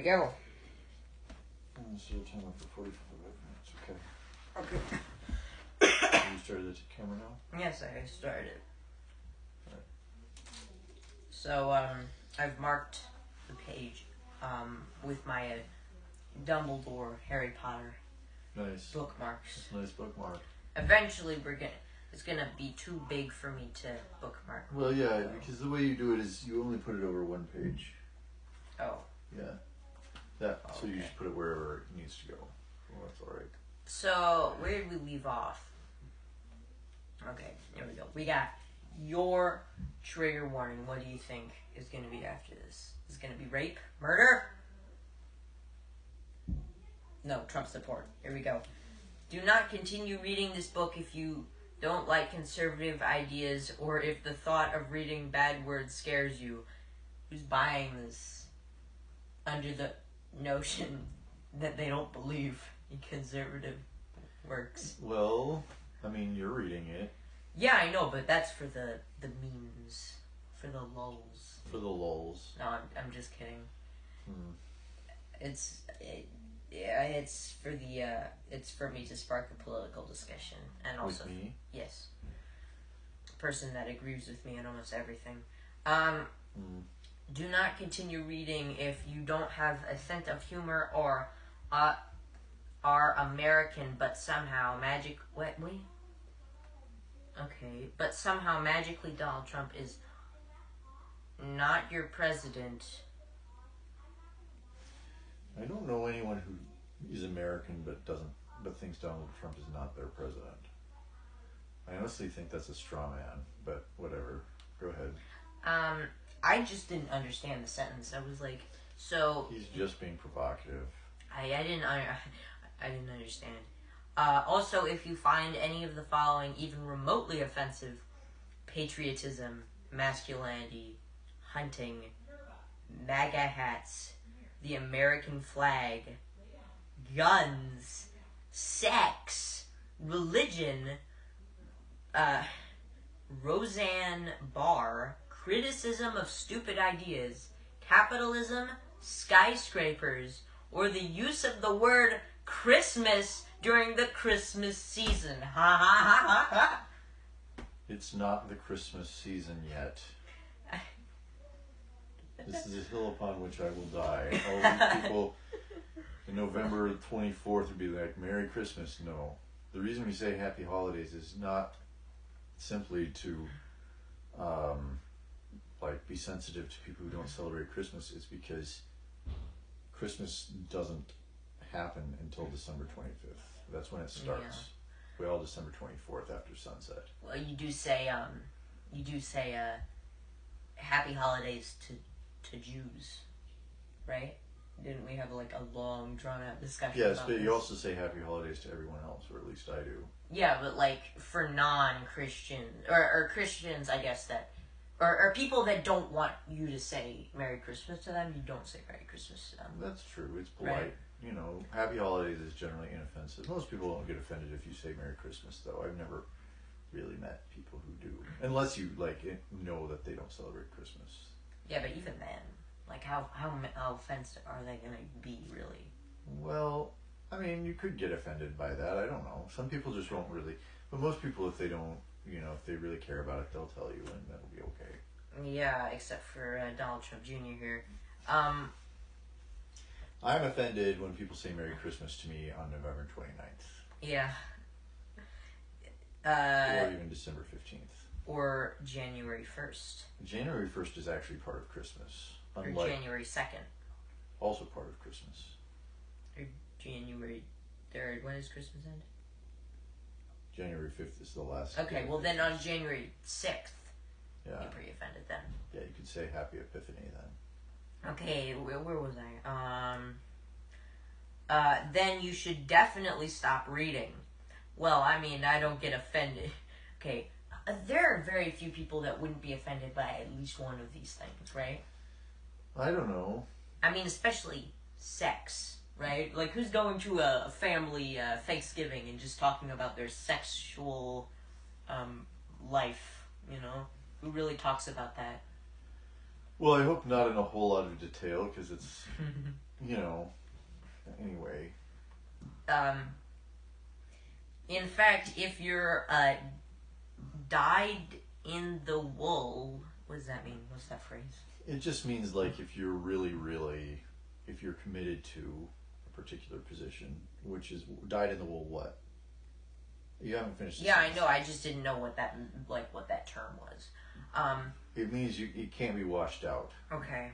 we go. Set a timer for 45 minutes. Okay. Okay. You started the camera now? Yes, I started. Alright. So, I've marked the page, with my Dumbledore Harry Potter Nice. bookmarks. That's a nice bookmark. Eventually, it's gonna be too big for me to bookmark. Well, yeah, because the way you do it is you only put it over one page. Oh. Yeah. That. So you Okay. just put it wherever it needs to go. Well, that's all right. So, where did we leave off? Okay, here we go. We got your trigger warning. What do you think is going to be after this? Is it going to be rape? Murder? No, Trump support. Here we go. Do not continue reading this book if you don't like conservative ideas or if the thought of reading bad words scares you. Who's buying this under the notion that they don't believe in conservative works? Well, I mean, you're reading it. Yeah, I know, but that's for the memes, for the lulz. For the lulz. No, I'm just kidding. Hmm. It's for it's for me to spark a political discussion, and also With me? yes, a person that agrees with me on almost everything. Do not continue reading if you don't have a sense of humor or are American, but somehow but somehow magically Donald Trump is not your president. I don't know anyone who is American but thinks Donald Trump is not their president. I honestly think that's a straw man, but whatever. Go ahead. I just didn't understand the sentence. I was like, so He's just being provocative. I didn't understand. Also, if you find any of the following even remotely offensive: patriotism, masculinity, hunting, MAGA hats, the American flag, guns, sex, religion, Roseanne Barr, criticism of stupid ideas, capitalism, skyscrapers, or the use of the word Christmas during the Christmas season. Ha ha ha ha ha. It's not the Christmas season yet. This is a hill upon which I will die. All these people in November 24th would be like, Merry Christmas. No. The reason we say Happy Holidays is not simply to be sensitive to people who don't celebrate Christmas. It's because Christmas doesn't happen until December 25th. That's when it starts. Yeah. Well, December 24th after sunset. Well, you do say Happy Holidays to Jews, right? Didn't we have like a long, drawn out discussion? Yes, about but this? you also say Happy Holidays to everyone else, or at least I do. Yeah, but like for non-Christians or Christians, I guess that, or people that don't want you to say Merry Christmas to them, you don't say Merry Christmas to them. That's true. It's polite. Right. You know, Happy Holidays is generally inoffensive. Most people don't get offended if you say Merry Christmas, though. I've never really met people who do, unless you know that they don't celebrate Christmas. Yeah, but even then, like how offensive are they gonna be really? Well, I mean, you could get offended by that. I don't know. Some people just won't really, but most people, if they don't, if they really care about it, they'll tell you, and that'll be okay. Yeah, except for Donald Trump Jr. here. I'm offended when people say Merry Christmas to me on November 29th. Yeah. Or even December 15th. Or January 1st. January 1st is actually part of Christmas. Or January 2nd. Also part of Christmas. Or January 3rd. When does Christmas end? January 5th is the last. Okay, well then on January 6th, yeah. you're pretty offended then. Yeah, you could say Happy Epiphany then. Okay, where was I? Then you should definitely stop reading. Well, I mean, I don't get offended. Okay, there are very few people that wouldn't be offended by at least one of these things, right? I don't know. I mean, especially sex, right? Like, who's going to a family Thanksgiving and just talking about their sexual life, Who really talks about that? Well, I hope not in a whole lot of detail, because it's you know, anyway. In fact, if you're dyed in the wool, what does that mean? What's that phrase? It just means like if you're really, if you're committed to a particular position, which is dyed in the wool. What? You haven't finished. Yeah, I know. I just didn't know what that term was. It means it can't be washed out. Okay.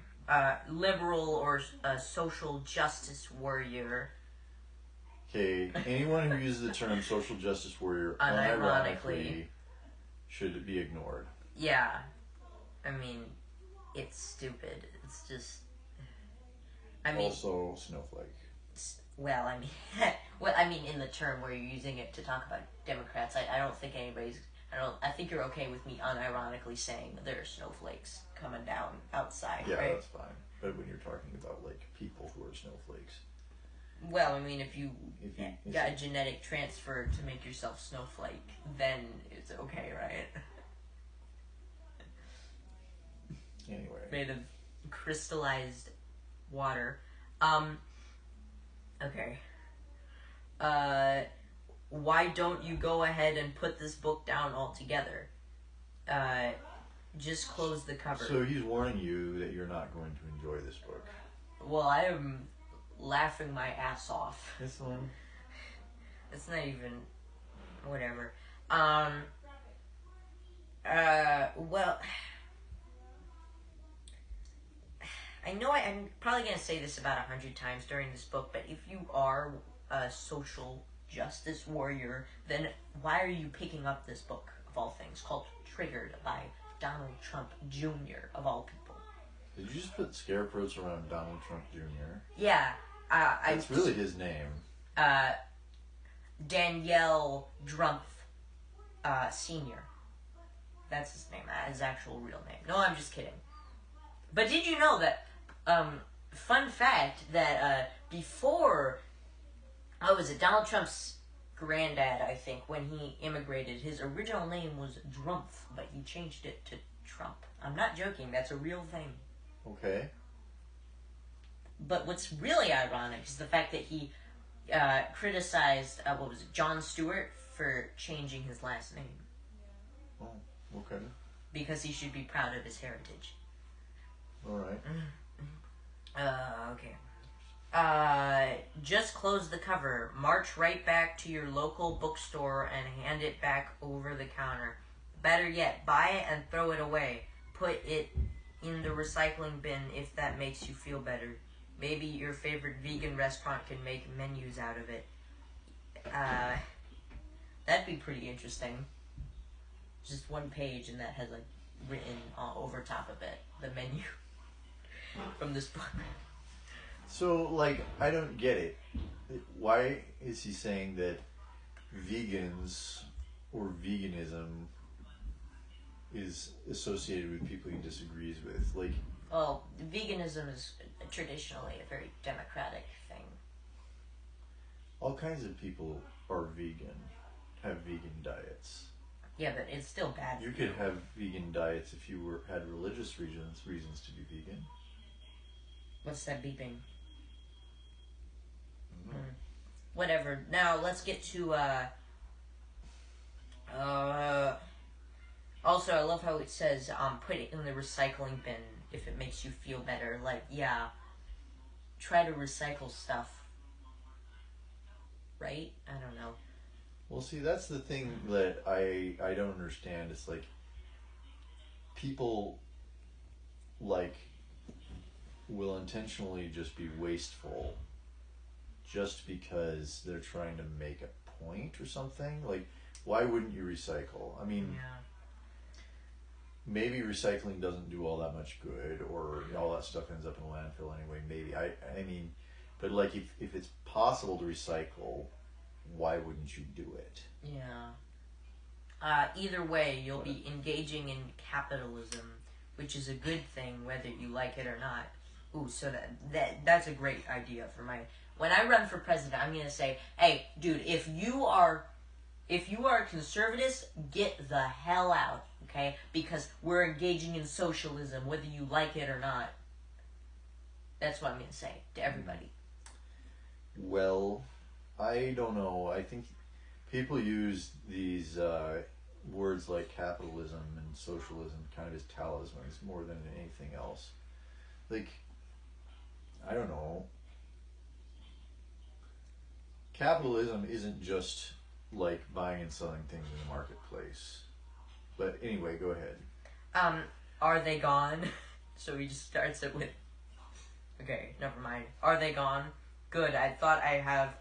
Liberal or social justice warrior. Okay. Anyone who uses the term social justice warrior unironically should be ignored. Yeah. I mean, it's stupid. It's just. I mean. Also, snowflake. Well, I mean, in the term where you're using it to talk about Democrats, I don't think anybody's. I think you're okay with me unironically saying there are snowflakes coming down outside. Yeah, right? that's fine. But when you're talking about like people who are snowflakes. Well, I mean, if you got a genetic transfer to make yourself snowflake, then it's okay, right? Anyway. Made of crystallized water. Okay. Why don't you go ahead and put this book down altogether? Just close the cover. So he's warning you that you're not going to enjoy this book. Well, I am laughing my ass off. This one? It's not even... whatever. Well... I know I'm probably going to say this about 100 times during this book, but if you are a social justice warrior, then why are you picking up this book, of all things, called Triggered by Donald Trump Jr., of all people? Did you just put scare quotes around Donald Trump Jr.? Yeah. That's really his name. Danielle Drumpf Sr. That's his name, his actual real name. No, I'm just kidding. But did you know that, fun fact, that before, Donald Trump's granddad, I think, when he immigrated, his original name was Drumpf, but he changed it to Trump. I'm not joking, that's a real thing. Okay. But what's really ironic is the fact that he criticized, Jon Stewart for changing his last name. Oh, okay. Because he should be proud of his heritage. Alright. Okay. Just close the cover. March right back to your local bookstore and hand it back over the counter. Better yet, buy it and throw it away. Put it in the recycling bin if that makes you feel better. Maybe your favorite vegan restaurant can make menus out of it. That'd be pretty interesting. Just one page and that has like written over top of it the menu from this book. So, like, I don't get it. Why is he saying that vegans or veganism is associated with people he disagrees with? Like, well, veganism is traditionally a very democratic thing. all kinds of people are vegan, have vegan diets. Yeah, but it's still bad. You could have vegan diets if you had religious reasons to be vegan. What's that beeping? Whatever. Now let's get to also, I love how it says put it in the recycling bin if it makes you feel better. Like, yeah, try to recycle stuff, right? I don't know. Well, see, that's the thing that I don't understand. It's like people like will intentionally just be wasteful just because they're trying to make a point or something. Like, why wouldn't you recycle? I mean, Yeah. maybe recycling doesn't do all that much good, or all that stuff ends up in a landfill anyway. Maybe I mean, but like if it's possible to recycle, why wouldn't you do it? Yeah. Either way, you'll be engaging in capitalism, which is a good thing whether you like it or not. Ooh, so that's a great idea for my. When I run for president, I'm gonna say, hey, dude, if you are conservatives, get the hell out, okay? Because we're engaging in socialism, whether you like it or not. That's what I'm going to say to everybody. Well, I don't know. I think people use these words like capitalism and socialism kind of as talismans more than anything else. Like, I don't know. Capitalism isn't just like buying and selling things in the marketplace. But anyway, go ahead. Are they gone? So he just starts it with, okay, never mind. Are they gone? Good. I thought I have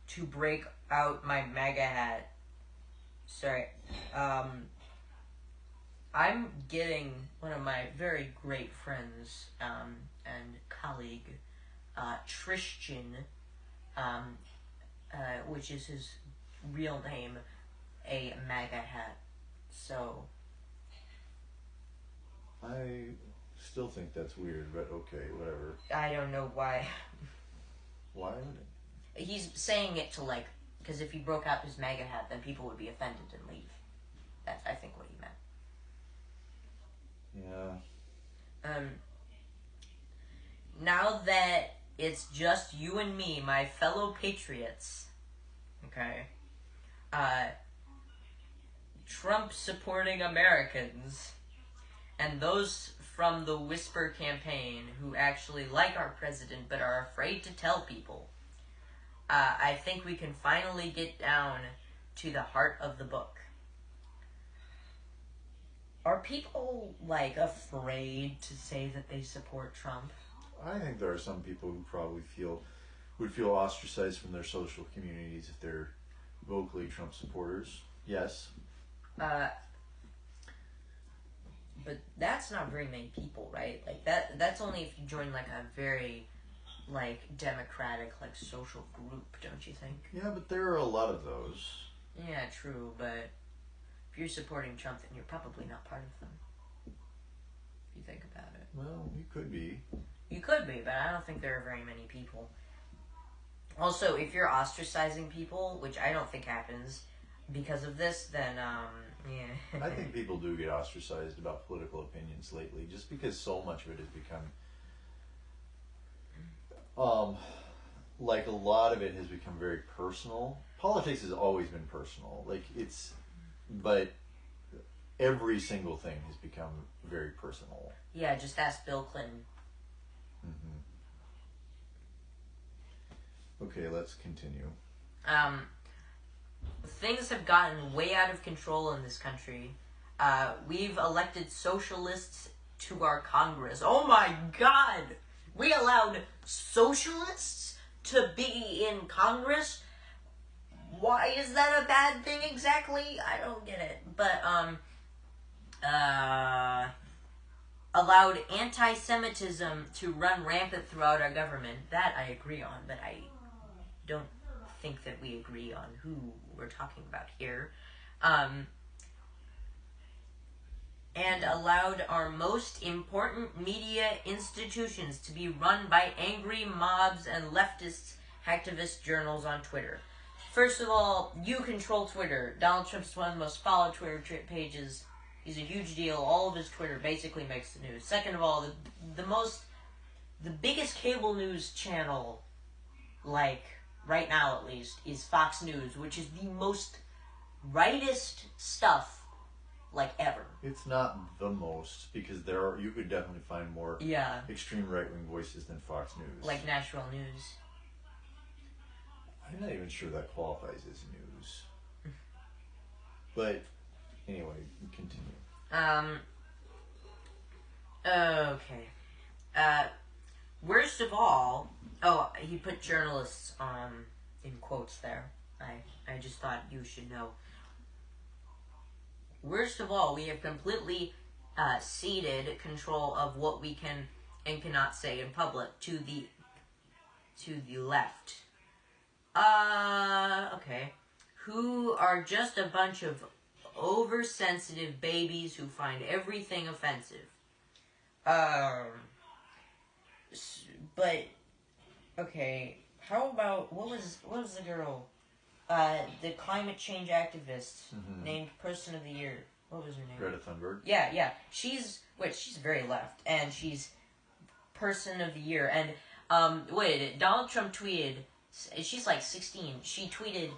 to break out my MAGA hat. Sorry. I'm getting one of my very great friends and colleague, Tristan, which is his real name, a MAGA hat. So I still think that's weird, but okay, whatever. I don't know why. Why would it? He's saying it to like, because if he broke out his MAGA hat, then people would be offended and leave. That's, I think, what he meant. Yeah. Now that it's just you and me, my fellow patriots, okay, Trump supporting Americans, and those from the Whisper campaign who actually like our president but are afraid to tell people, I think we can finally get down to the heart of the book. Are people, like, afraid to say that they support Trump? I think there are some people who probably would feel ostracized from their social communities if they're vocally Trump supporters. Yes. But that's not very many people, right? Like, that's only if you join, like, a very, like, democratic, like, social group, don't you think? Yeah, but there are a lot of those. Yeah, true, but if you're supporting Trump, then you're probably not part of them. If you think about it. Well, you could be. You could be, but I don't think there are very many people. Also, if you're ostracizing people, which I don't think happens because of this, then, yeah. I think people do get ostracized about political opinions lately, just because so much of it has become, like a lot of it has become very personal. Politics has always been personal, but every single thing has become very personal. Yeah, just ask Bill Clinton. Okay, let's continue. Things have gotten way out of control in this country. We've elected socialists to our Congress. Oh my God! We allowed socialists to be in Congress? Why is that a bad thing exactly? I don't get it. But, allowed anti-Semitism to run rampant throughout our government. That I agree on, but I don't think that we agree on who we're talking about here. And allowed our most important media institutions to be run by angry mobs and leftist hacktivist journals on Twitter. First of all, you control Twitter. Donald Trump's one of the most followed Twitter pages. He's a huge deal. All of his Twitter basically makes the news. Second of all, the biggest cable news channel, like, right now at least, is Fox News, which is the most rightist stuff, like, ever. It's not the most, because you could definitely find more extreme right-wing voices than Fox News. Like Nashville News. I'm not even sure that qualifies as news. But anyway, continue. Okay. Worst of all, he put journalists in quotes there. I just thought you should know. Worst of all, we have completely ceded control of what we can and cannot say in public to the left. Okay. Who are just a bunch of oversensitive babies who find everything offensive. But okay, how about what was the girl? The climate change activist named Person of the Year. What was her name? Greta Thunberg. Yeah. She's very left, and she's person of the year. And Donald Trump tweeted. She's like 16. She tweeted,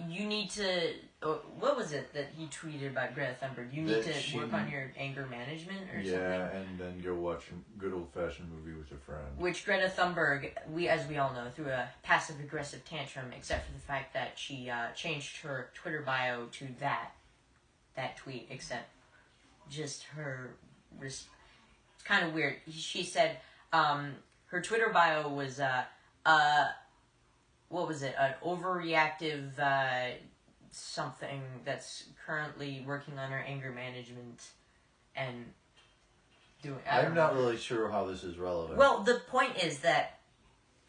"You need to." What was it that he tweeted about Greta Thunberg? You need to work on your anger management or something. Yeah, and then go watch a good old-fashioned movie with a friend. Which Greta Thunberg, as we all know, threw a passive-aggressive tantrum, except for the fact that she changed her Twitter bio to that tweet, except just her. It's kind of weird. She said her Twitter bio was what was it? An overreactive something that's currently working on her anger management and doing. I'm not really sure how this is relevant. Well, the point is that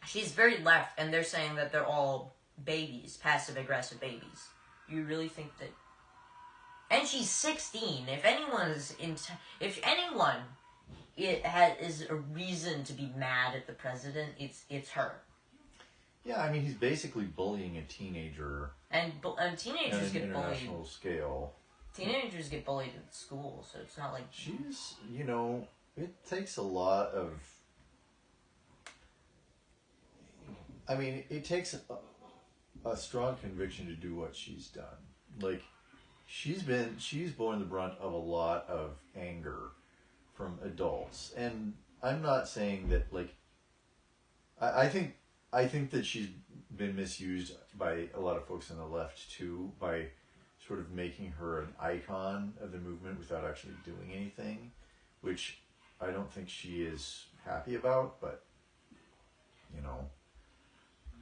she's very left, and they're saying that they're all babies, passive-aggressive babies. You really think that? And she's 16. If anyone is a reason to be mad at the president, it's her. Yeah, I mean, he's basically bullying a teenager. And teenagers get bullied. On an international scale. Teenagers get bullied at school, so it's not like... She's, it takes a lot of... I mean, it takes a strong conviction to do what she's done. Like, she's borne the brunt of a lot of anger from adults. And I'm not saying that, like... I think that she's been misused by a lot of folks on the left too, by sort of making her an icon of the movement without actually doing anything, which I don't think she is happy about, but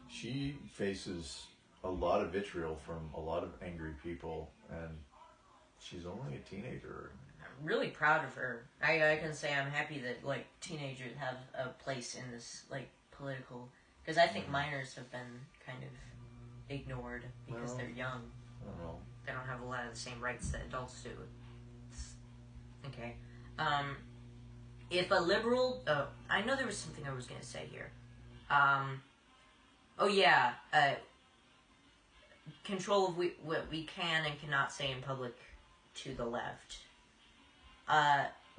she faces a lot of vitriol from a lot of angry people, and she's only a teenager. I'm really proud of her. I can say I'm happy that, like, teenagers have a place in this, like, political... Because I think minors have been kind of ignored because they're young. I don't know. They don't have a lot of the same rights that adults do. Okay. If a liberal... I know there was something I was going to say here. Control of what we can and cannot say in public to the left.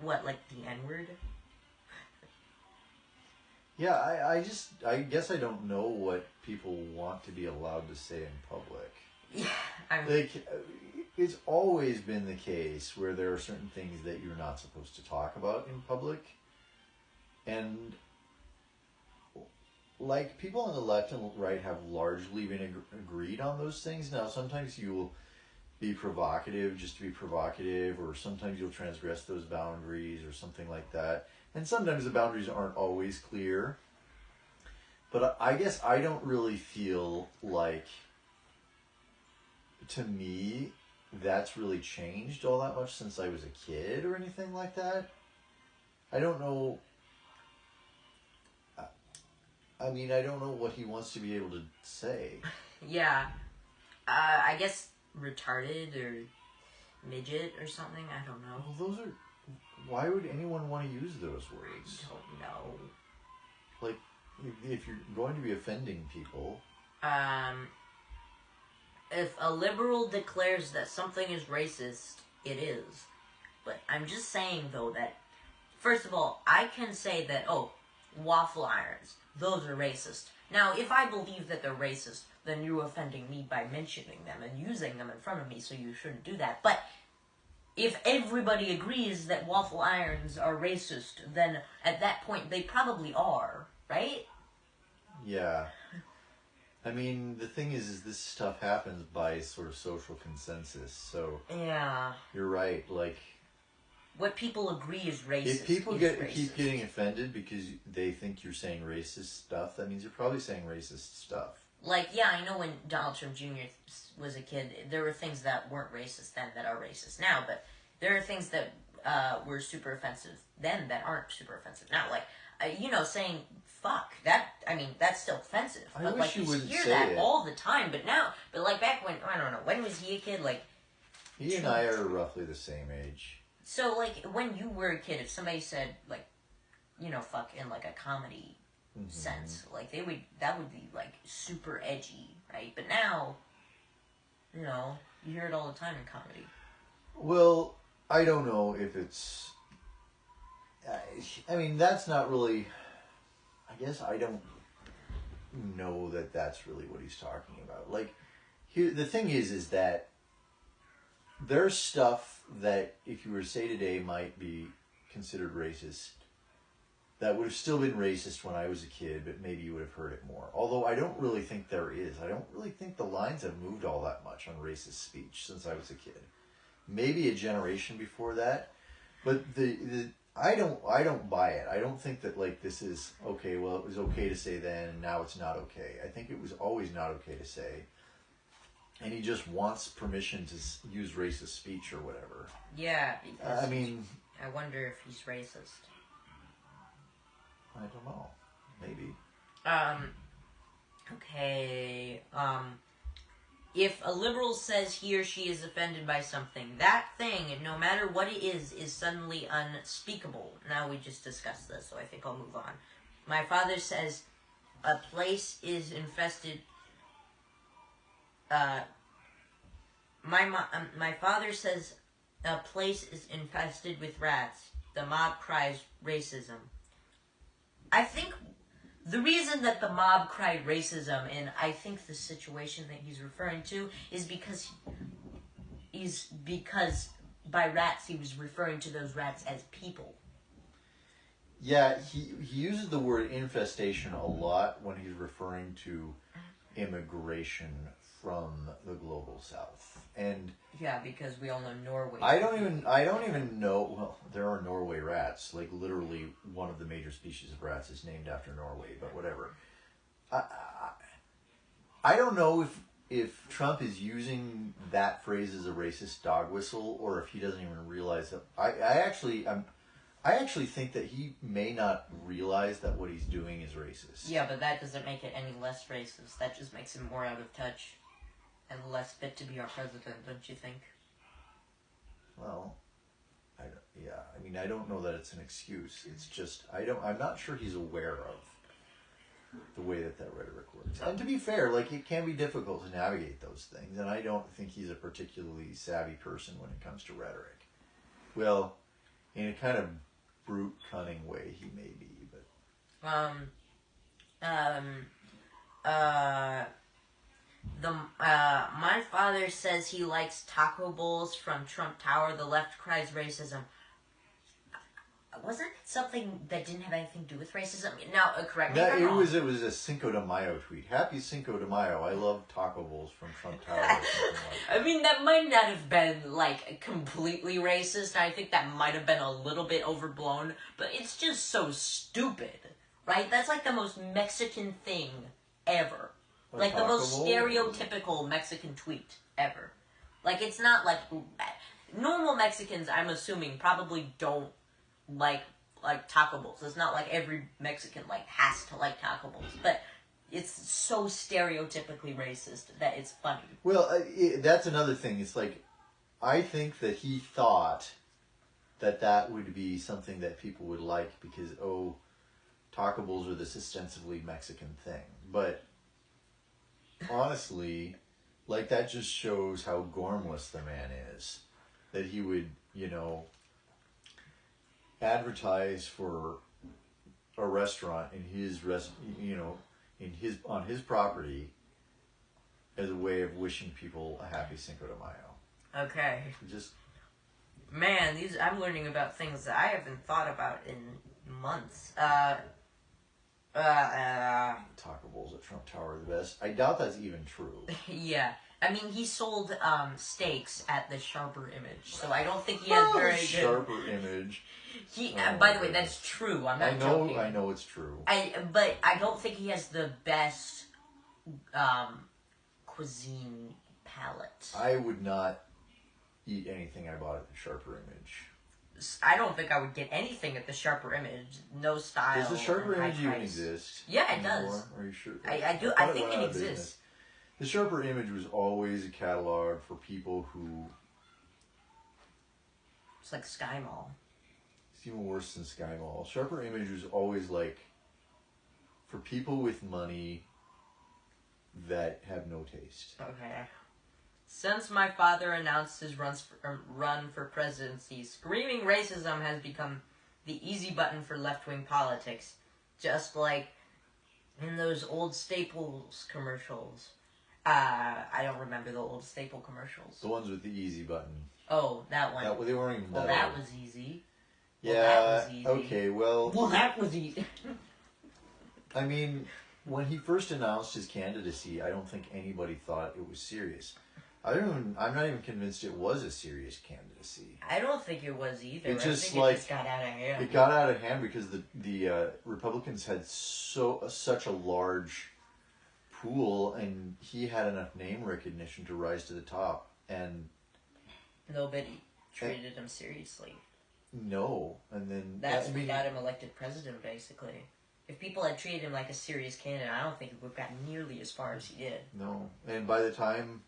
What, like the N-word? Yeah, I guess I don't know what people want to be allowed to say in public. Yeah, it's always been the case where there are certain things that you're not supposed to talk about in public. And, like, people on the left and right have largely been agreed on those things. Now, sometimes you'll be provocative just to be provocative, or sometimes you'll transgress those boundaries or something like that. And sometimes the boundaries aren't always clear. But I guess I don't really feel like, to me, that's really changed all that much since I was a kid or anything like that. I don't know. I mean, I don't know what he wants to be able to say. Yeah. I guess retarded or midget or something. I don't know. Well, those are... Why would anyone want to use those words? I don't know. Like, if you're going to be offending people... If a liberal declares that something is racist, it is. But I'm just saying, though, that... First of all, I can say that, waffle irons, those are racist. Now, if I believe that they're racist, then you're offending me by mentioning them and using them in front of me, so you shouldn't do that. But... if everybody agrees that waffle irons are racist, then at that point they probably are, right? Yeah. I mean, the thing is this stuff happens by sort of social consensus, so... Yeah. You're right, like... What people agree is racist. If people keep getting offended because they think you're saying racist stuff, that means you're probably saying racist stuff. Like, yeah, I know when Donald Trump Jr. was a kid, there were things that weren't racist then that are racist now, but there are things that were super offensive then that aren't super offensive now. Like, saying fuck, that's still offensive. I But, wish like, you wouldn't hear say that it. all the time, but like, back when, I don't know, when was he a kid? Like, He and I are roughly the same age. so, like, when you were a kid, if somebody said, like, fuck in, like, a comedy sense, like, that would be, like, super edgy, right? But now, you hear it all the time in comedy. Well, I don't know if it's... I mean, that's not really. I guess I don't know that that's really what he's talking about. Like, here, the thing is that there's stuff that if you were to say today might be considered racist, that would have still been racist when I was a kid, but maybe you would have heard it more. Although I don't really think there is. I don't really think the lines have moved all that much on racist speech since I was a kid. Maybe a generation before that, but I don't buy it. I don't think that like this is okay. Well, it was okay to say then, and now it's not okay. I think it was always not okay to say, and he just wants permission to use racist speech or whatever. Yeah. I mean, I wonder if he's racist. I don't know. Maybe. Okay. If a liberal says he or she is offended by something, that thing, no matter what it is suddenly unspeakable. Now we just discussed this, so I think I'll move on. My father says a place is infested. My father says a place is infested with rats. The mob cries racism. I think the reason that the mob cried racism, and I think the situation that he's referring to, is because by rats he was referring to those rats as people. Yeah, he uses the word infestation a lot when he's referring to immigration from the global south. And yeah, because we all know Norway. I don't even know. Well, there are Norway rats. Like literally, one of the major species of rats is named after Norway. But whatever. I don't know if Trump is using that phrase as a racist dog whistle, or if he doesn't even realize that. I actually think that he may not realize that what he's doing is racist. Yeah, but that doesn't make it any less racist. That just makes him more out of touch and less fit to be our president, don't you think? Well, I mean, I don't know that it's an excuse. It's just I'm not sure he's aware of the way that rhetoric works. And to be fair, like it can be difficult to navigate those things, and I don't think he's a particularly savvy person when it comes to rhetoric. Well, in a kind of brute, cunning way, he may be, but my father says he likes taco bowls from Trump Tower. The left cries racism. Wasn't it something that didn't have anything to do with racism? Now, correct me if I'm wrong. It was a Cinco de Mayo tweet. Happy Cinco de Mayo. I love taco bowls from Trump Tower. Or something like that. I mean, that might not have been, like, completely racist. I think that might have been a little bit overblown. But it's just so stupid, right? That's, like, the most Mexican thing ever. Like, the most stereotypical Mexican tweet ever. Like, it's not, like... Normal Mexicans, I'm assuming, probably don't like taco bowls. It's not like every Mexican, like, has to like taco bowls. But it's so stereotypically racist that it's funny. Well, that's another thing. It's like, I think that he thought that would be something that people would like because, oh, taco bowls are this ostensibly Mexican thing. But honestly, like, that just shows how gormless the man is. That he would, advertise for a restaurant in his on his property as a way of wishing people a happy Cinco de Mayo. Okay. Just man, I'm learning about things that I haven't thought about in months. Taco bowls at Trump Tower are the best. I doubt that's even true. Yeah. I mean, he sold steaks at the Sharper Image, so I don't think he has very good... Sharper Image. By the way, that's true. I'm not joking. I know it's true. But I don't think he has the best cuisine palate. I would not eat anything I bought at the Sharper Image. I don't think I would get anything at the Sharper Image. No style. Does the Sharper Image even exist? Yeah, it does. Are you sure? I do. I think it exists. The Sharper Image was always a catalog for people who... It's like Sky Mall. It's even worse than Sky Mall. Sharper Image was always like for people with money that have no taste. Okay. Since my father announced his run for presidency, screaming racism has become the easy button for left-wing politics, just like in those old Staples commercials. I don't remember the old Staple commercials. The ones with the easy button. Oh, that one. They weren't even well, that was easy. Yeah, well, that was easy. Okay, well... Well, that was easy. I mean, when he first announced his candidacy, I don't think anybody thought it was serious. I'm not even convinced it was a serious candidacy. I don't think it was either. It just, I think it just got out of hand. It got out of hand because the Republicans had such a large pool, and he had enough name recognition to rise to the top, and nobody treated him seriously. No, and then that's what got him elected president, basically. If people had treated him like a serious candidate, I don't think he would have gotten nearly as far as he did. No, and by the time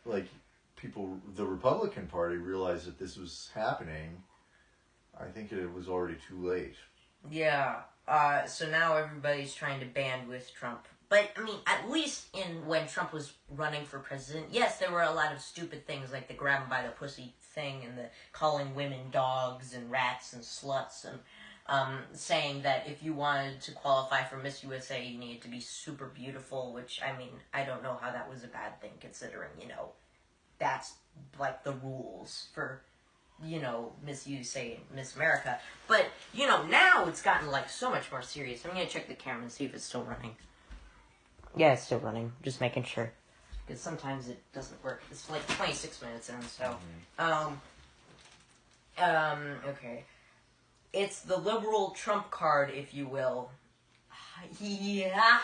like people, the Republican Party realized that this was happening, I think it was already too late. Yeah. So now everybody's trying to band with Trump. But, I mean, at least when Trump was running for president, yes, there were a lot of stupid things like the grab 'em by the pussy thing and the calling women dogs and rats and sluts and saying that if you wanted to qualify for Miss USA, you needed to be super beautiful, which, I mean, I don't know how that was a bad thing considering, that's like the rules for... Miss USA and Miss America. But, now it's gotten, so much more serious. I'm going to check the camera and see if it's still running. Yeah, it's still running. Just making sure. Because sometimes it doesn't work. It's 26 minutes in, so... okay. It's the liberal Trump card, if you will. Yeah.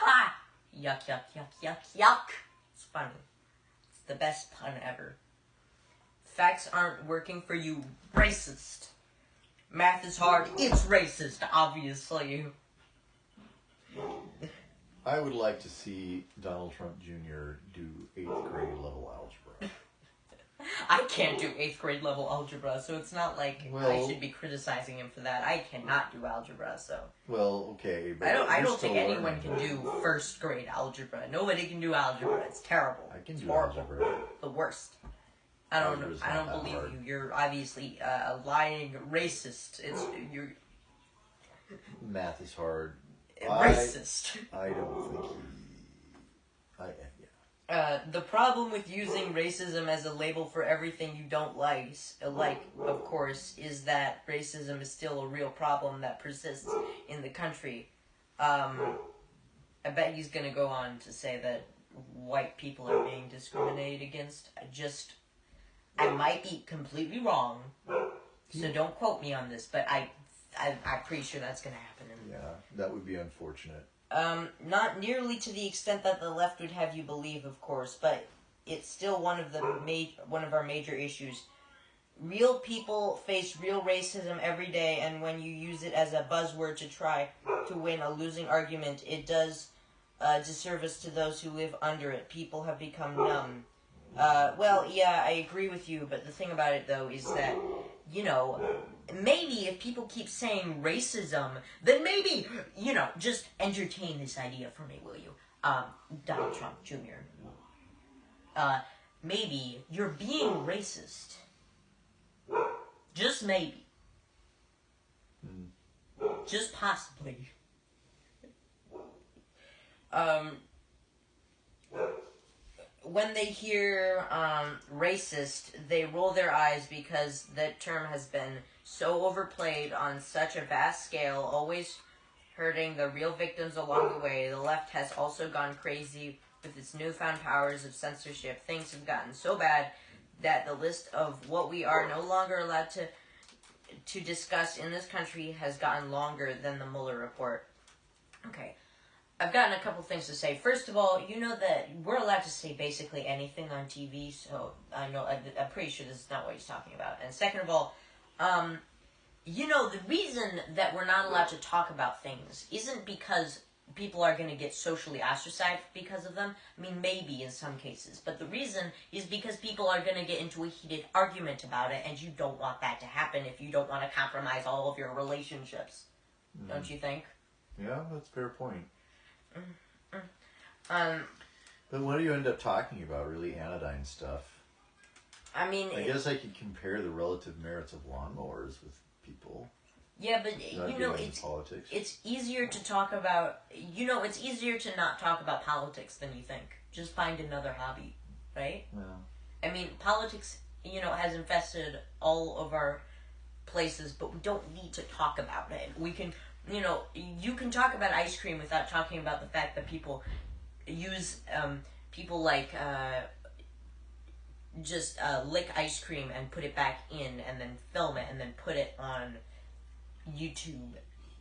Yuck, yuck, yuck, yuck, yuck. It's funny. It's the best pun ever. Facts aren't working for you, racist. Math is hard, it's racist, obviously. I would like to see Donald Trump Jr. do 8th grade level algebra. I can't do 8th grade level algebra, so it's not like I should be criticizing him for that. I cannot do algebra, so... Well, okay, but I don't think anyone can do 1st grade algebra. Nobody can do algebra. It's terrible. I can do horrible. algebra. The worst. I don't believe you. You're obviously a lying racist. You're math is hard. Racist. I don't think the problem with using racism as a label for everything you don't like, of course, is that racism is still a real problem that persists in the country. I bet he's gonna go on to say that white people are being discriminated against. I might be completely wrong, so don't quote me on this, but I'm pretty sure that's going to happen. Yeah, that would be unfortunate. Not nearly to the extent that the left would have you believe, of course, but it's still one of our major issues. Real people face real racism every day, and when you use it as a buzzword to try to win a losing argument, it does disservice to those who live under it. People have become numb. Well, yeah, I agree with you, but the thing about it, though, is that, maybe if people keep saying racism, then maybe, just entertain this idea for me, will you? Donald Trump Jr. Maybe you're being racist. Just maybe. Just possibly. When they hear racist, they roll their eyes because that term has been so overplayed on such a vast scale, always hurting the real victims along the way. The left has also gone crazy with its newfound powers of censorship. Things have gotten so bad that the list of what we are no longer allowed to discuss in this country has gotten longer than the Mueller report. Okay. I've gotten a couple things to say. First of all, you know that we're allowed to say basically anything on TV, so I'm pretty sure this is not what he's talking about. And second of all, the reason that we're not allowed to talk about things isn't because people are going to get socially ostracized because of them. I mean, maybe in some cases. But the reason is because people are going to get into a heated argument about it, and you don't want that to happen if you don't want to compromise all of your relationships. Don't you think? Yeah, that's a fair point. But what do you end up talking about? Really anodyne stuff? I mean, I guess I could compare the relative merits of lawnmowers with people. yeah, but Not you know, getting into politics. it's easier to talk about. You know, it's easier to not talk about politics than you think. Just find another hobby, right? Well, I mean, politics, you know, has infested all of our places, but we don't need to talk about it. We can, you know, you can talk about ice cream without talking about the fact that people use, people like, just lick ice cream and put it back in and then film it and then put it on YouTube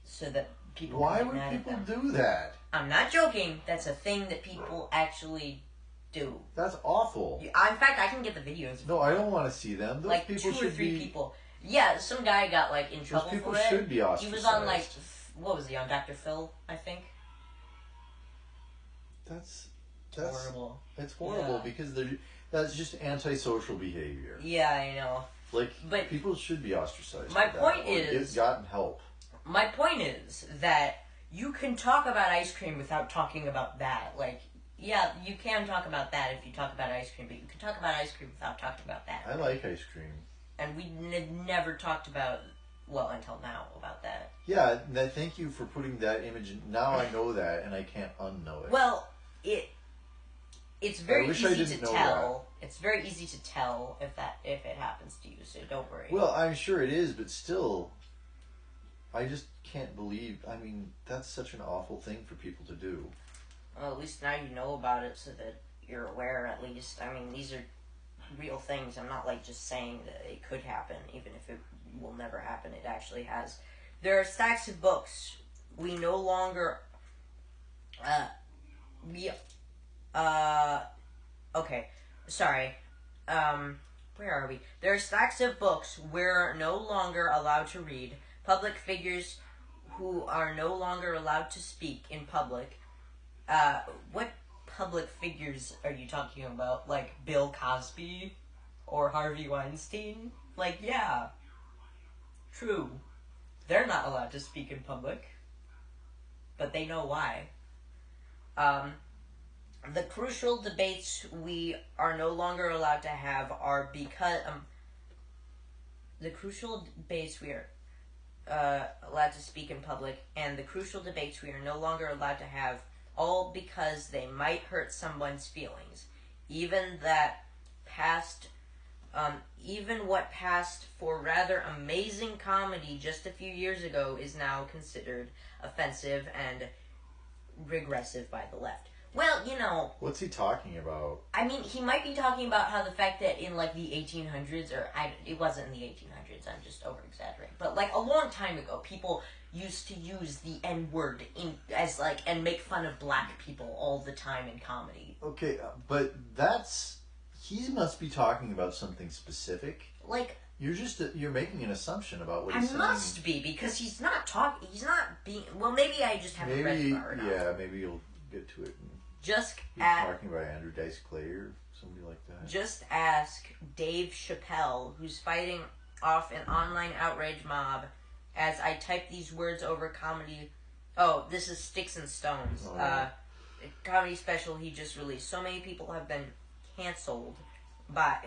so that people why can get would mad people at them. do that? I'm not joking. That's a thing that people actually do. That's awful. In fact, I can get the videos. No, I don't want to see them. Those Like people 2 or should 3 be. people. Yeah, some guy got like in Those trouble people for it. should be ostracized. He was on like, what was he on? Dr. Phil, I think. That's Horrible. It's horrible Yeah. because that's just antisocial behavior. Yeah, I know. Like, But people should be ostracized. my for that, point or is- get gotten help. my point is that you can talk about ice cream without talking about that. Like, yeah, you can talk about that if you talk about ice cream, but you can talk about ice cream without talking about that. I like ice cream. And we never talked about, well, until now, about that. Yeah, thank you for putting that image in. Now I know that, and I can't unknow it. Well, it's very wish I easy didn't to know tell. It's very easy to tell if it happens to you. So don't worry. Well, I'm sure it is, but still, I just can't believe. I mean, that's such an awful thing for people to do. Well, at least now you know about it, so that you're aware. At least, I mean, these are real things. I'm not like just saying that it could happen, even if it will never happen. It actually has. There are stacks of books. We no longer. Okay, sorry. Where are we? There are stacks of books we're no longer allowed to read. Public figures who are no longer allowed to speak in public. What public figures are you talking about? Like Bill Cosby or Harvey Weinstein? Like, yeah. True. They're not allowed to speak in public. But they know why. The crucial debates we are no longer allowed to have are because the crucial debates we are allowed to speak in public, and the crucial debates we are no longer allowed to have, all because they might hurt someone's feelings. Even what passed for rather amazing comedy just a few years ago is now considered offensive and regressive by the left. Well, you know... What's he talking about? I mean, he might be talking about how the fact that in, like, the 1800s, it wasn't in the 1800s, I'm just over-exaggerating, but, like, a long time ago, people used to use the N-word and make fun of black people all the time in comedy. Okay, but he must be talking about something specific. Like... You're making an assumption about what I he's saying. must be, because he's not being... Well, maybe I just haven't read it far enough. Yeah, maybe you'll get to it. Just He's talking about Andrew Dice Clay or somebody like that. Just ask Dave Chappelle, who's fighting off an online outrage mob, as I type these words over comedy. Oh, this is Sticks and Stones. Oh, yeah. A comedy special he just released. So many people have been canceled by,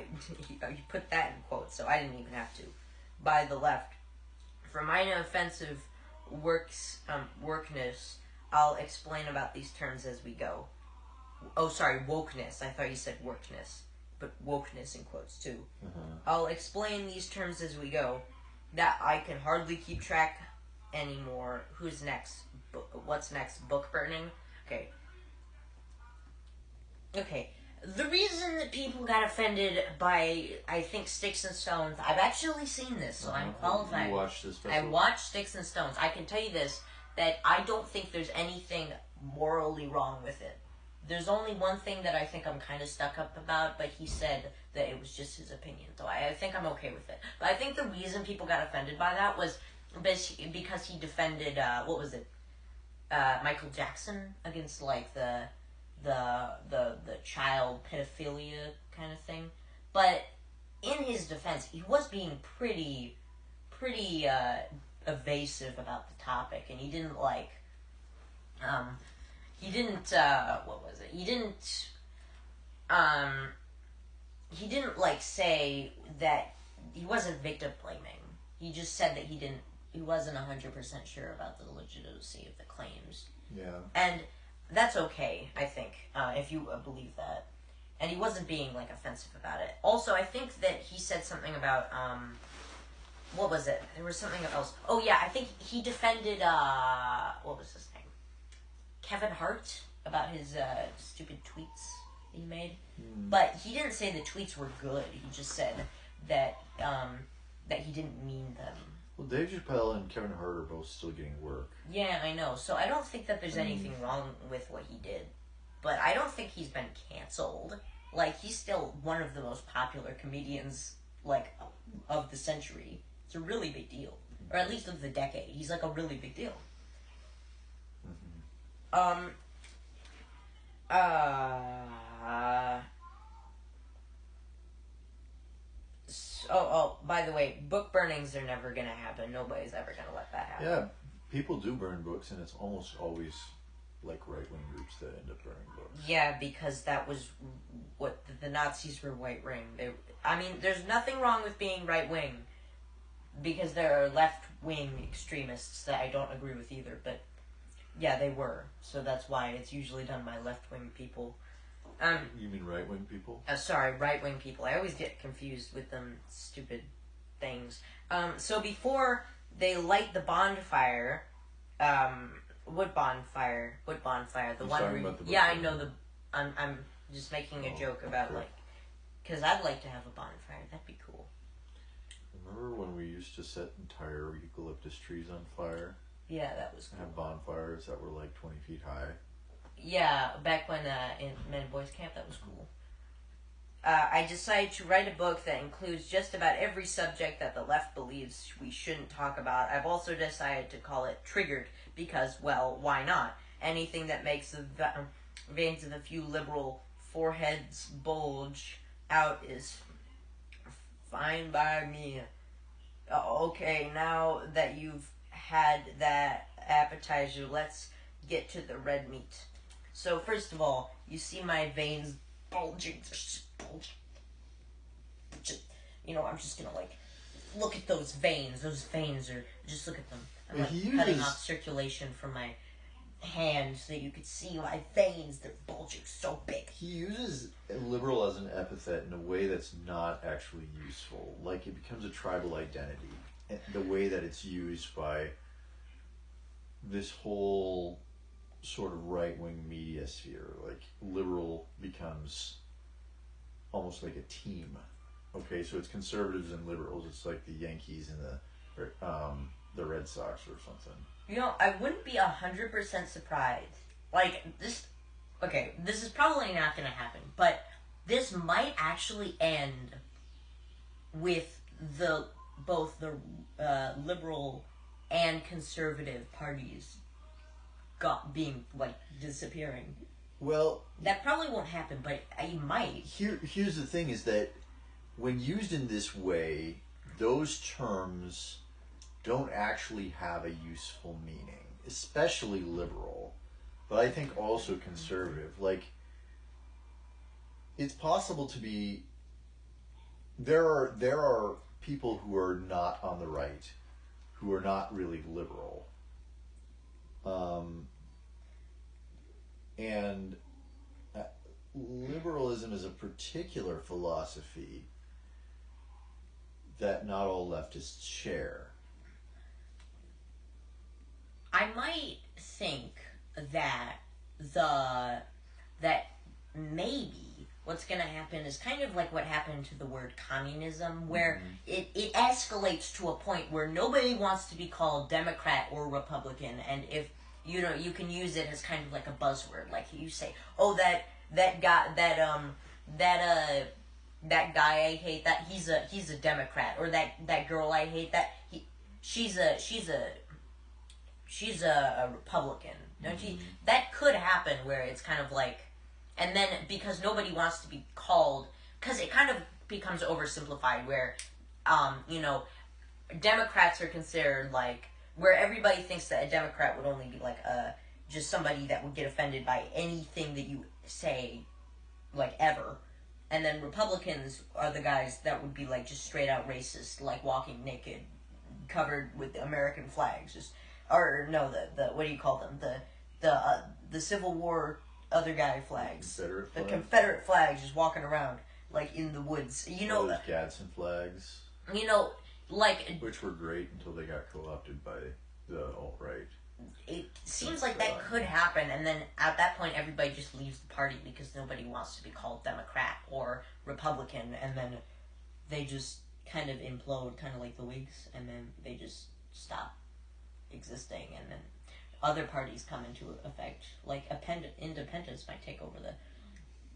he put that in quotes, so I didn't even have to, by the left. For my offensive workness, I'll explain about these terms as we go. Oh, sorry, wokeness. I thought you said workness, but wokeness in quotes too. I'll explain these terms as we go. That I can hardly keep track anymore. Who's next? What's next? Book burning? Okay. The reason that people got offended by, I think, Sticks and Stones, I've actually seen this, so I'm qualified. You watched this special? I watched Sticks and Stones. I can tell you this, that I don't think there's anything morally wrong with it. There's only one thing that I think I'm kind of stuck up about, but he said that it was just his opinion, so I think I'm okay with it. But I think the reason people got offended by that was because he defended, Michael Jackson against, like, the child pedophilia kind of thing. But in his defense, he was being pretty evasive about the topic, and he didn't he didn't say that he wasn't victim blaming. He just said that he wasn't 100% sure about the legitimacy of the claims. Yeah. And that's okay, I think, if you believe that. And he wasn't being offensive about it. Also, I think that he said something about what was it? There was something else. Oh yeah, I think he defended what was his name? Kevin Hart about his stupid tweets he made. But he didn't say the tweets were good. He just said that that he didn't mean them. Well, Dave Chappelle and Kevin Hart are both still getting work. Yeah, I know. So I don't think that there's anything wrong with what he did. But I don't think he's been canceled. He's still one of the most popular comedians, of the century. It's a really big deal. Or at least of the decade. He's, a really big deal. By the way, book burnings are never gonna happen. Nobody's ever gonna let that happen. Yeah, people do burn books, and it's almost always right-wing groups that end up burning books. Yeah, because that was what the Nazis were right-wing. There's nothing wrong with being right-wing, because there are left-wing extremists that I don't agree with either, but yeah, they were. So that's why it's usually done by left-wing people. You mean right-wing people? Sorry, right-wing people. I always get confused with them stupid things. So before they light the bonfire, wood bonfire, the He's one talking where, about the yeah, I book know I'm just making a joke about okay. because I'd like to have a bonfire. That'd be cool. Remember when we used to set entire eucalyptus trees on fire? Yeah, that was cool. And have bonfires that were 20 feet high. Yeah, back when in Men and Boys Camp, that was cool. I decided to write a book that includes just about every subject that the left believes we shouldn't talk about. I've also decided to call it Triggered because, well, why not? Anything that makes the veins of a few liberal foreheads bulge out is fine by me. Okay, now that you've had that appetizer, let's get to the red meat. So first of all, you see my veins bulging. They're just bulging. I'm just gonna look at those veins. Those veins are, just look at them. I'm cutting off circulation from my hand so that you could see my veins. They're bulging so big. He uses liberal as an epithet in a way that's not actually useful. It becomes a tribal identity. The way that it's used by this whole sort of right-wing media sphere. Liberal becomes almost like a team. Okay, so it's conservatives and liberals. It's like the Yankees and the Red Sox or something. I wouldn't be 100% surprised. This... Okay, this is probably not going to happen, but this might actually end with both the liberal and conservative parties disappearing. Well, that probably won't happen, but it might. Here's the thing: is that when used in this way, those terms don't actually have a useful meaning, especially liberal, but I think also conservative. It's possible to be. There are people who are not on the right, who are not really liberal. And liberalism is a particular philosophy that not all leftists share. I might think that maybe what's going to happen is kind of like what happened to the word communism, where it escalates to a point where nobody wants to be called Democrat or Republican, and if you can use it as kind of like a buzzword, you say, oh, that guy I hate, that he's a Democrat, or that girl I hate, she's a Republican, don't you? That could happen where it's kind of and then because nobody wants to be called, because it kind of becomes oversimplified where, Democrats are considered where everybody thinks that a Democrat would only be just somebody that would get offended by anything that you say, ever. And then Republicans are the guys that would be like just straight out racist, like walking naked, covered with American flags, just or no, the what do you call them? The Civil War other guy flags, Confederate the flag? Confederate flags, just walking around like in the woods. You know, those Gadsden flags, like which were great until they got co-opted by the alt-right. it seems like that could happen, and then at that point everybody just leaves the party because nobody wants to be called Democrat or Republican, and then they just kind of implode, kind of like the Whigs, and then they just stop existing, and then other parties come into effect, like independents might take over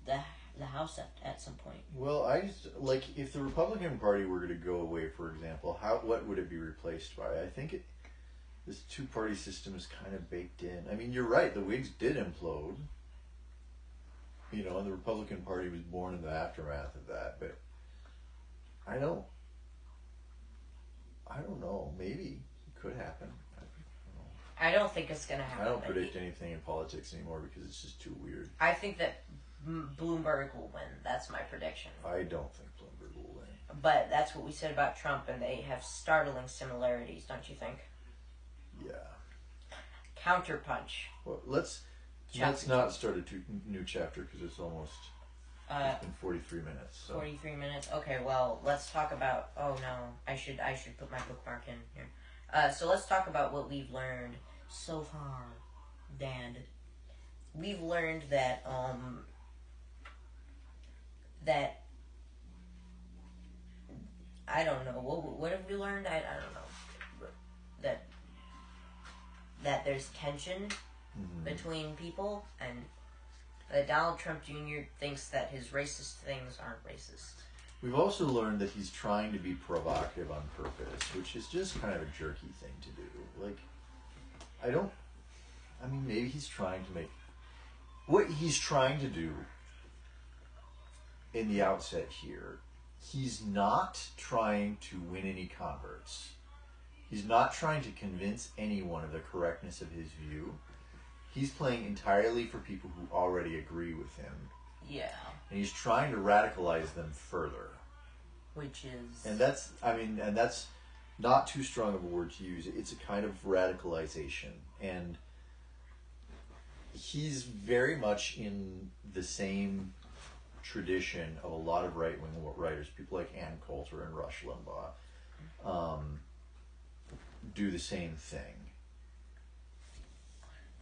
the House at some point. Well, I just, like, if the Republican Party were to go away, for example, what would it be replaced by? I think this two-party system is kind of baked in. I mean, you're right, the Whigs did implode, and the Republican Party was born in the aftermath of that, but I don't know, maybe it could happen. I don't think it's going to happen. I don't predict anything in politics anymore because it's just too weird. I think that Bloomberg will win. That's my prediction. I don't think Bloomberg will win. But that's what we said about Trump, and they have startling similarities, don't you think? Yeah. Counterpunch. Well, let's not start a new chapter because it's almost it's been 43 minutes. So. 43 minutes. Okay, well, let's talk about. Oh no, I should put my bookmark in here. So let's talk about what we've learned so far, Dan. We've learned that that I don't know what have we learned. I don't know that there's tension between people, and that Donald Trump Jr. thinks that his racist things aren't racist. We've also learned that he's trying to be provocative on purpose, which is just kind of a jerky thing to do. Like, maybe he's trying to make... What he's trying to do in the outset here, he's not trying to win any converts. He's not trying to convince anyone of the correctness of his view. He's playing entirely for people who already agree with him. Yeah. And he's trying to radicalize them further. Which is... And that's not too strong of a word to use. It's a kind of radicalization. And he's very much in the same tradition of a lot of right-wing writers, people like Ann Coulter and Rush Limbaugh, do the same thing.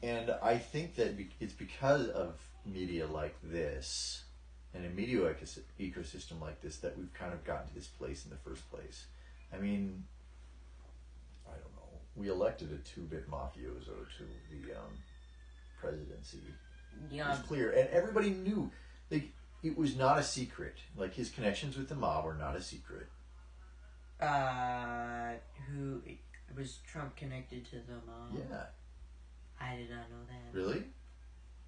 And I think that it's because of media like this, and a media ecosystem like this, that we've kind of gotten to this place in the first place. I mean, I don't know. We elected a two-bit mafioso to the presidency. Yeah. It was clear, and everybody knew. Like, it was not a secret. Like, his connections with the mob were not a secret. Who was Trump connected to the mob? Yeah. I did not know that. Really?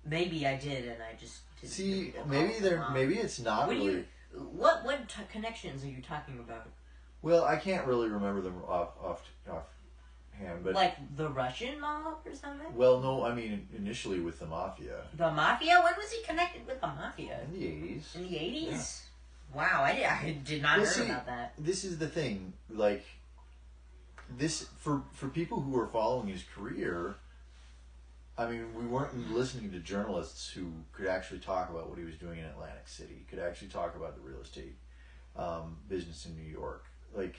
Maybe I did, and I just didn't. See, maybe it's not really. What connections are you talking about? Well, I can't really remember them off hand, but like the Russian mob or something. Well, no, I mean initially with the mafia. The mafia? When was he connected with the mafia? In the 80s. In the 80s? Yeah. Wow, I did not hear about that. This is the thing, like this for people who were following his career. I mean, we weren't listening to journalists who could actually talk about what he was doing in Atlantic City, could actually talk about the real estate business in New York. Like,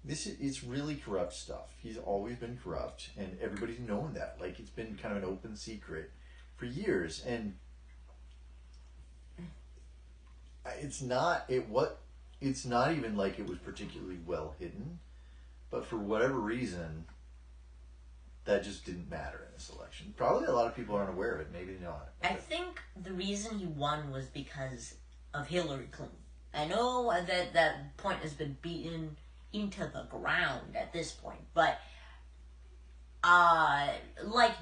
it's really corrupt stuff. He's always been corrupt, and everybody's known that. Like, it's been kind of an open secret for years, and it's not even like it was particularly well hidden, but for whatever reason, that just didn't matter in this election. Probably a lot of people aren't aware of it. Maybe not. I think the reason he won was because of Hillary Clinton. I know that point has been beaten into the ground at this point, but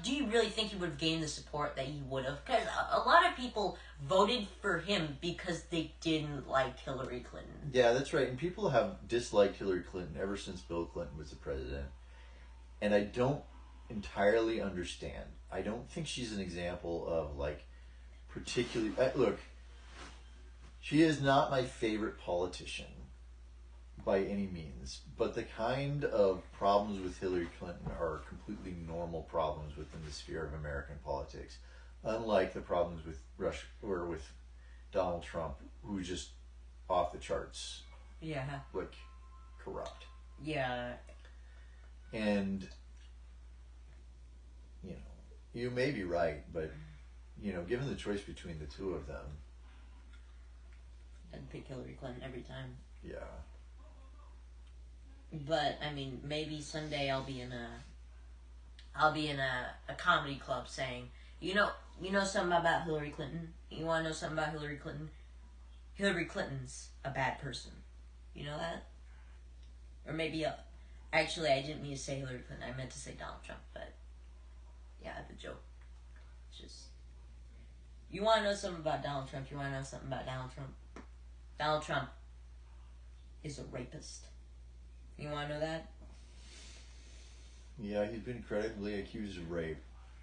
do you really think he would have gained the support that he would have? Because a lot of people voted for him because they didn't like Hillary Clinton. Yeah, that's right. And people have disliked Hillary Clinton ever since Bill Clinton was the president. And I don't entirely understand. I don't think she's an example of, like, particularly... look, She is not my favorite politician by any means, but the kind of problems with Hillary Clinton are completely normal problems within the sphere of American politics, unlike the problems with Russia or with Donald Trump, who's just off the charts, Yeah. like corrupt. Yeah. And you know, you may be right, but you know, given the choice between the two of them, I'd pick Hillary Clinton every time. yeah. But I mean, maybe someday I'll be in a comedy club saying, you know something about Hillary Clinton? You want to know something about Hillary Clinton? Hillary Clinton's a bad person. You know that? Or maybe actually I didn't mean to say Hillary Clinton. I meant to say Donald Trump. But yeah, the joke. It's just, you want to know something about Donald Trump? You want to know something about Donald Trump? Donald Trump is a rapist. You want to know that? Yeah, he's been credibly accused of rape.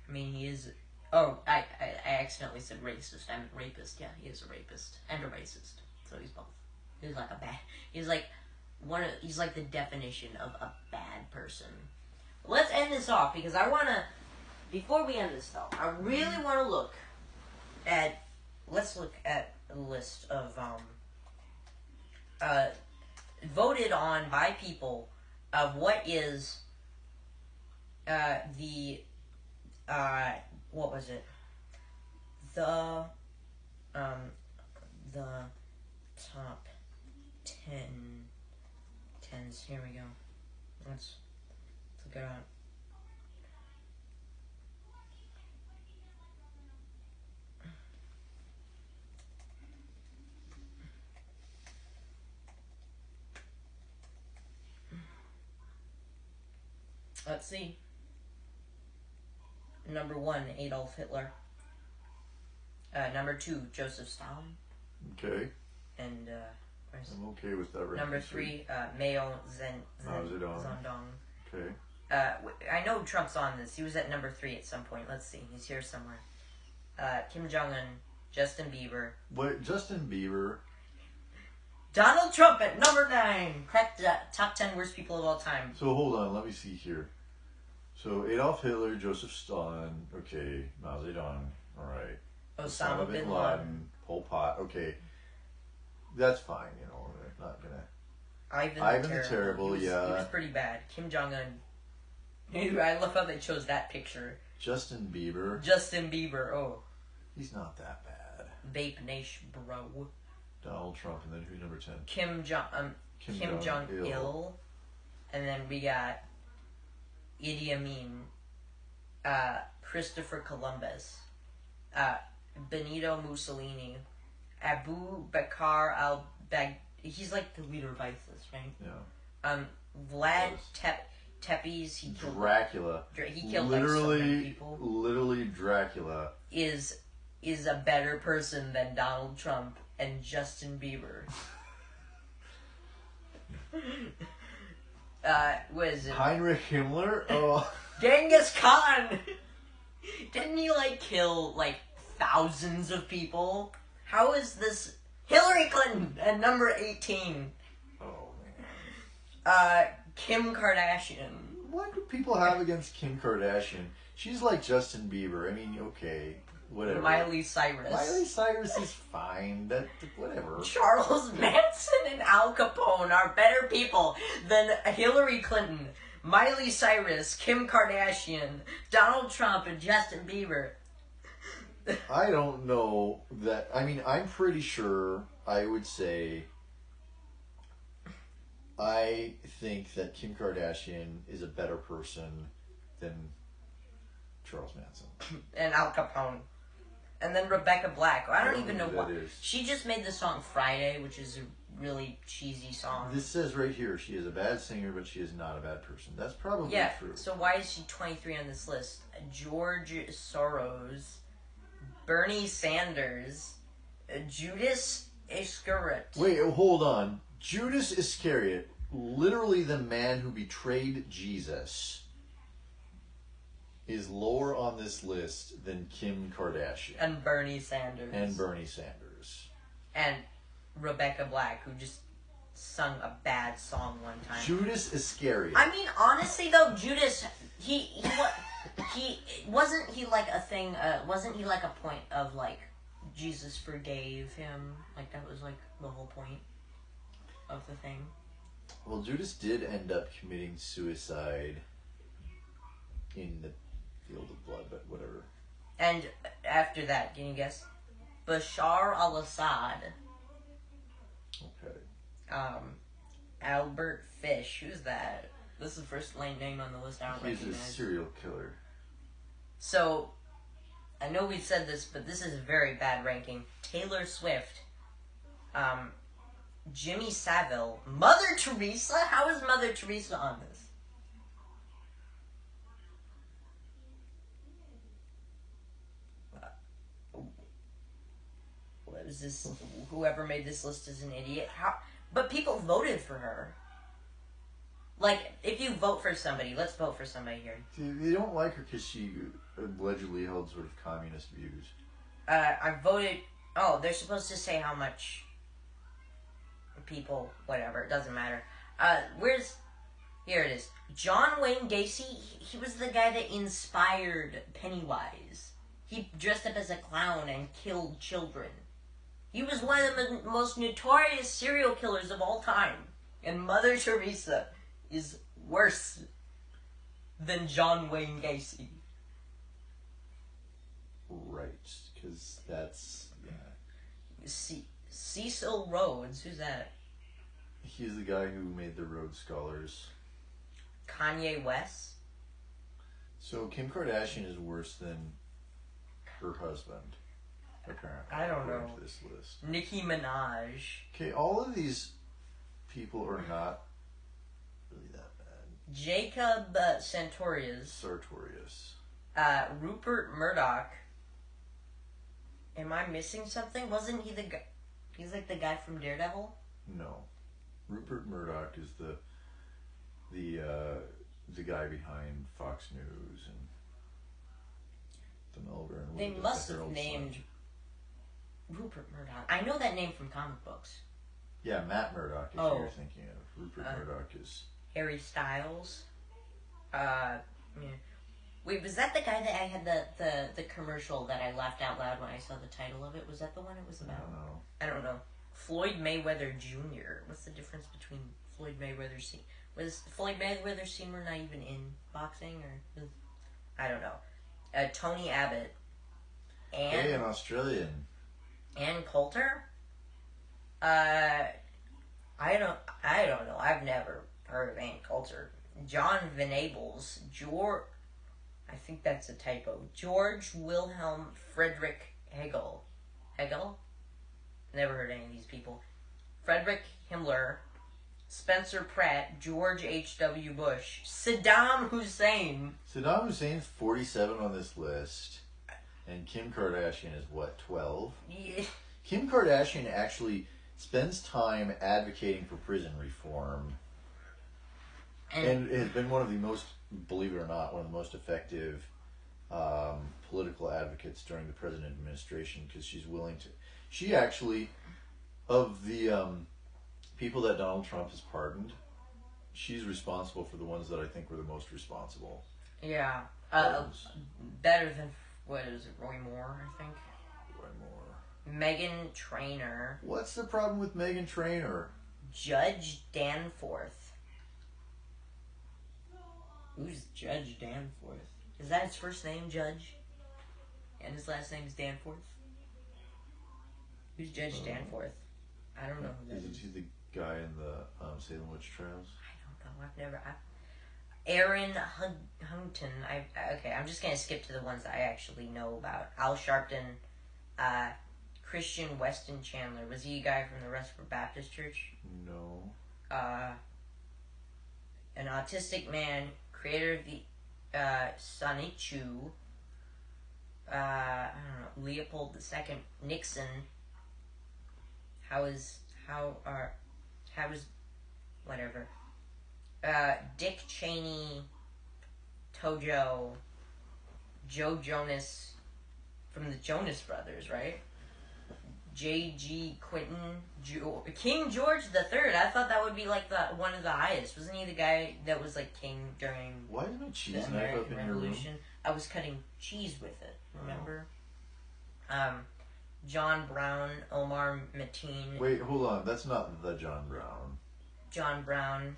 I mean, he is. Oh, I accidentally said racist. I meant rapist. Yeah, he is a rapist and a racist. So he's both. He's like a bad. He's like He's like the definition of a bad person. Let's end this off because I want to. Before we end this, though, I really want to look at. Let's look at a list of voted on by people of what is what was it? The top 10s. Here we go. Let's look it up. Let's see. Number 1, Adolf Hitler. Number 2, Joseph Stalin. Okay. And I'm okay with that. number 3, Mao Zedong. Zedong. Okay. I know Trump's on this. He was at number 3 at some point. Let's see. He's here somewhere. Kim Jong-un, Justin Bieber. What? Justin Bieber? Donald Trump at number 9. Cracked the top 10 worst people of all time. So hold on, let me see here. So Adolf Hitler, Joseph Stalin, okay, Mao Zedong, all right. Osama bin Laden. Pol Pot, okay. That's fine, you know. We're not gonna. Ivan the Terrible, he yeah. was pretty bad. Kim Jong-un. I love how they chose that picture. Justin Bieber. Justin Bieber. Oh. He's not that bad. Vape Nation, bro. Donald Trump, and then who's number 10? Kim Jong-il. And then we got Idi Amin, Christopher Columbus, Benito Mussolini, Abu Bakr al-Baghdadi. He's like the leader of ISIS, right? Yeah. Vlad Tepes. He killed Dracula. He killed like so many people. Literally, Dracula is a better person than Donald Trump and Justin Bieber. What is it? Heinrich Himmler? Oh. Genghis Khan! Didn't he, like, kill, like, thousands of people? How is this... Hillary Clinton at number 18. Oh, man. Kim Kardashian. What do people have against Kim Kardashian? She's like Justin Bieber. I mean, okay, whatever. Miley Cyrus. Miley Cyrus is fine. That whatever. Charles Manson and Al Capone are better people than Hillary Clinton, Miley Cyrus, Kim Kardashian, Donald Trump, and Justin Bieber. I don't know that. I mean, I'm pretty sure I would say I think that Kim Kardashian is a better person than Charles Manson. And Al Capone. And then Rebecca Black. I don't even know who what. that is. She just made the song Friday, which is a really cheesy song. This says right here, she is a bad singer, but she is not a bad person. That's probably true. So why is she 23 on this list? George Soros, Bernie Sanders, Judas Iscariot. Wait, hold on. Judas Iscariot, literally the man who betrayed Jesus, is lower on this list than Kim Kardashian. And Bernie Sanders. And Bernie Sanders. And Rebecca Black, who just sung a bad song one time. Judas Iscariot. I mean, honestly though, Judas, he wasn't he like a thing? Wasn't he like a point of like Jesus forgave him? Like that was like the whole point of the thing. Well, Judas did end up committing suicide in the field of blood, but whatever. And after that, can you guess? Bashar al-Assad. Okay. Albert Fish. Who's that? This is the first name on the list I don't He's a recognize. serial killer. So, I know we've said this, but this is a very bad ranking. Taylor Swift. Jimmy Savile. Mother Teresa? How is Mother Teresa on this? What is this? Whoever made this list is an idiot. How? But people voted for her. Like, if you vote for somebody, let's vote for somebody here. See, they don't like her because she allegedly held sort of communist views. I voted. Oh, they're supposed to say how much people, whatever, it doesn't matter. Here it is. John Wayne Gacy, he was the guy that inspired Pennywise. He dressed up as a clown and killed children. He was one of the most notorious serial killers of all time. And Mother Teresa is worse than John Wayne Gacy. Right, because that's... Yeah. Cecil Rhodes, who's that? He's the guy who made the Rhodes Scholars. Kanye West? So Kim Kardashian is worse than her husband, apparently. I don't according know. to this list. Nicki Minaj. Okay, all of these people are not really that bad. Jacob Sartorius. Sartorius. Rupert Murdoch. Am I missing something? Wasn't he the guy? He's like the guy from Daredevil? No. Rupert Murdoch is the guy behind Fox News and the Melbourne. They the must have Herald named Sun. Rupert Murdoch. I know that name from comic books. Yeah, Matt Murdoch is Oh. who you're thinking of. Rupert Murdoch is... Harry Styles. Yeah. Wait, was that the guy that I had the commercial that I laughed out loud when I saw the title of it? Was that the one it was I about? don't know. I don't know. Floyd Mayweather Jr. What's the difference between Floyd Mayweather Sr.? Was Floyd Mayweather Sr. not even in boxing? Or I don't know. Tony Abbott. Hey, an Australian. Ann Coulter? I don't know. I've never heard of Ann Coulter. John Venables. I think that's a typo. George Wilhelm Friedrich Hegel. Hegel? Never heard any of these people. Frederick Himmler. Spencer Pratt. George H.W. Bush. Saddam Hussein. Saddam Hussein's 47 on this list. And Kim Kardashian is what, 12? Yeah. Kim Kardashian actually spends time advocating for prison reform. And has been one of the most, believe it or not, one of the most effective political advocates during the president administration because she's willing to. She actually, of the people that Donald Trump has pardoned, she's responsible for the ones that I think were the most responsible. Yeah. Pardons. Better than, what is it, Roy Moore, I think? Roy Moore. Megan Trainor. What's the problem with Meghan Trainor? Judge Danforth. Who's Judge Danforth? Is that his first name, Judge? And his last name is Danforth? Who's Judge Danforth? I don't know who that is. Is he the guy in the Salem Witch Trials? I don't know. I've never... Aaron Huntington. Okay, I'm just going to skip to the ones that I actually know about. Al Sharpton. Christian Weston Chandler. Was he a guy from the Rutherford Baptist Church? No. An autistic man, creator of the Sonichu, I don't know, Leopold II, Nixon. Whatever. Dick Cheney, Tojo, Joe Jonas, from the Jonas Brothers, right? J.G. Quinton, King George III. I thought that would be like one of the highest. Wasn't he the guy that was like king during Why is no cheese the knife American up in your room? Revolution? I was cutting cheese with it. Remember? John Brown, Omar Mateen. Wait, hold on. That's not the John Brown. John Brown,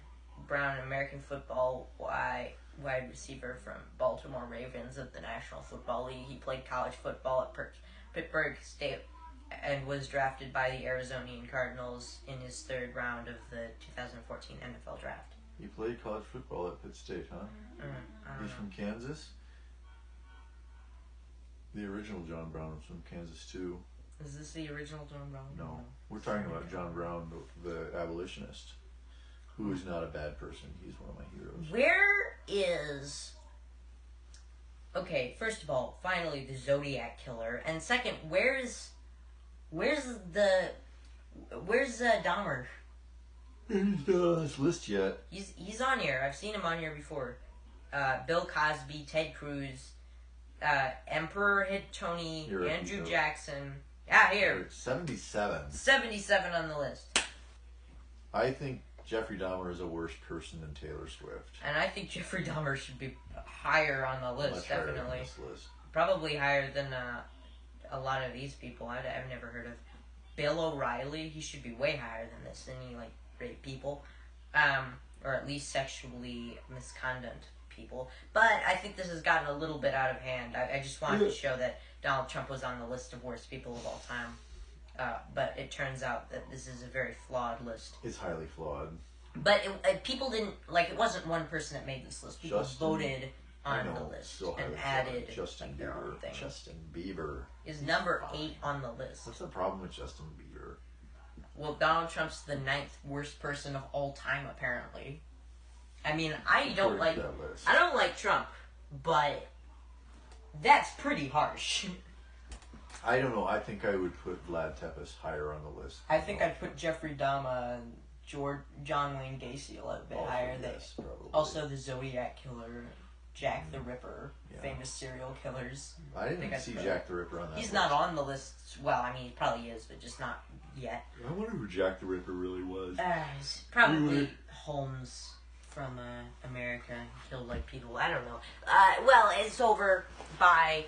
American football wide receiver from Baltimore Ravens of the National Football League. He played college football at Pittsburgh State and was drafted by the Arizona Cardinals in his third round of the 2014 NFL Draft. He played college football at Pitt State, huh? I don't He's know. from Kansas? The original John Brown was from Kansas, too. Is this the original John Brown? No. We're talking about John Brown, the abolitionist, who is not a bad person. He's one of my heroes. Where is... Okay, first of all, finally the Zodiac Killer. And second, where's Dahmer? He's not on this list yet. He's on here. I've seen him on here before. Bill Cosby, Ted Cruz, Emperor Hit Tony, Here, Andrew Joe. Jackson. Ah, here. 77. 77 on the list. I think Jeffrey Dahmer is a worse person than Taylor Swift. And I think Jeffrey Dahmer should be higher on the list, Much higher definitely. on this list. Probably higher than a lot of these people I've never heard of. Bill O'Reilly, he should be way higher than this. Than he, like, rape people. Or at least sexually misconduct people. But I think this has gotten a little bit out of hand. I just wanted to show that Donald Trump was on the list of worst people of all time. But it turns out that this is a very flawed list. It's highly flawed. But people didn't, like, it wasn't one person that made this list. People voted I on know, the list so highly and flawed. added Justin like, their own Bieber. thing. Justin Bieber. Is number 8 on the list. What's the problem with Justin Bieber? Well, Donald Trump's the 9th worst person of all time, apparently. I mean, I don't According to that list. like Trump, but that's pretty harsh. I don't know. I think I would put Vlad Tepes higher on the list. I think I'd put Jeffrey Dahmer and John Wayne Gacy a little bit Also, higher. yes, probably. Also, the Zodiac Killer, Jack the Ripper, Yeah. famous serial killers. I didn't think I'd see put- Jack the Ripper on that He's list. not on the list. Well, I mean, he probably is, but just not yet. I wonder who Jack the Ripper really was. He's probably Holmes from America. He killed like people. I don't know. Well, it's over by